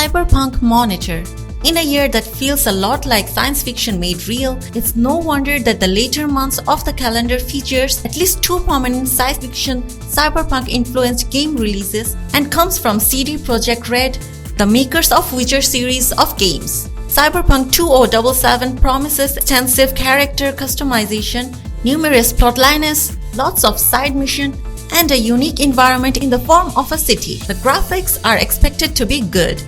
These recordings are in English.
Cyberpunk monitor. In a year that feels a lot like science fiction made real, it's no wonder that the later months of the calendar features at least two prominent science fiction cyberpunk-influenced game releases and comes from CD Projekt Red, the makers of Witcher series of games. Cyberpunk 2077 promises extensive character customization, numerous plotlines, lots of side mission, and a unique environment in the form of a city. The graphics are expected to be good.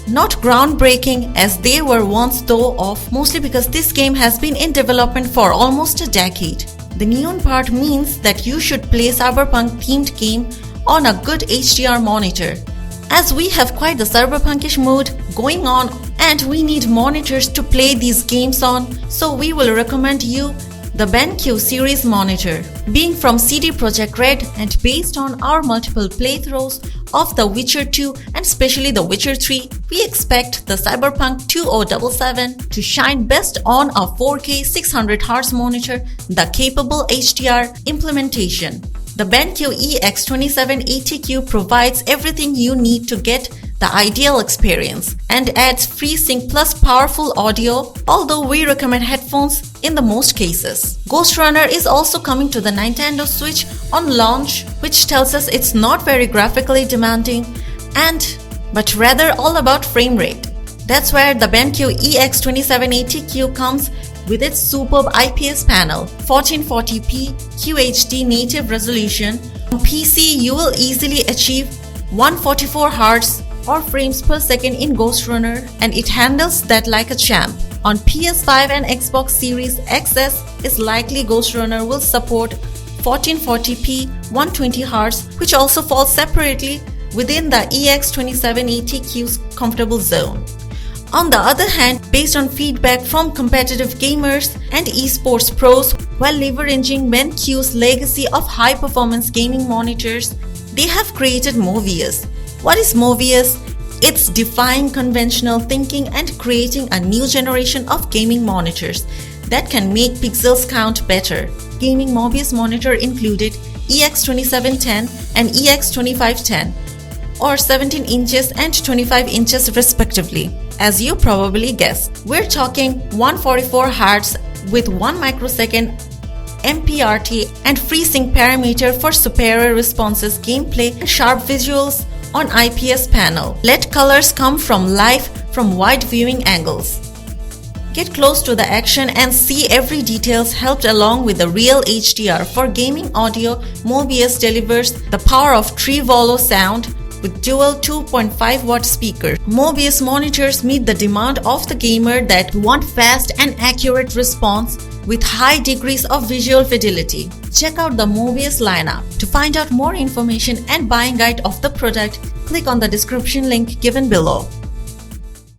Not groundbreaking as they were once though of, mostly because this game has been in development for almost a decade. The neon part means that you should play Cyberpunk themed game on a good HDR monitor. As we have quite the cyberpunkish mood going on and we need monitors to play these games on, so we will recommend you the BenQ series monitor. Being from CD Projekt Red and based on our multiple playthroughs of The Witcher 2 and especially The Witcher 3, we expect the Cyberpunk 2077 to shine best on a 4K 600Hz monitor, the capable HDR implementation. The BenQ EX2780Q provides everything you need to get the ideal experience and adds FreeSync plus powerful audio, although we recommend headphones in the most cases. Ghost Runner is also coming to the Nintendo Switch on launch, which tells us it's not very graphically demanding but rather all about frame rate. That's where the BenQ EX2780Q comes with its superb IPS panel, 1440p QHD native resolution. On PC, you will easily achieve 144Hz or frames per second in Ghost Runner, and it handles that like a champ. On PS5 and Xbox Series XS, is likely Ghost Runner will support 1440p 120Hz, which also falls separately within the EX2780Q's comfortable zone. On the other hand, based on feedback from competitive gamers and esports pros, while leveraging BenQ's legacy of high-performance gaming monitors, they have created MOBIUZ. What is MOBIUZ? It's defying conventional thinking and creating a new generation of gaming monitors that can make pixels count better. Gaming MOBIUZ monitor included EX2710 and EX2510, or 17 inches and 25 inches respectively. As you probably guessed, we're talking 144Hz with 1 microsecond MPRT and FreeSync parameter for superior responses, gameplay, and sharp visuals on IPS panel. Let colors come from life from wide viewing angles. Get close to the action and see every details helped along with the real HDR. For gaming audio, MOBIUZ delivers the power of Trivolo sound with dual 2.5 watt speakers. MOBIUZ monitors meet the demand of the gamer that want fast and accurate response with high degrees of visual fidelity. Check out the MOBIUZ lineup. To find out more information and buying guide of the product, click on the description link given below.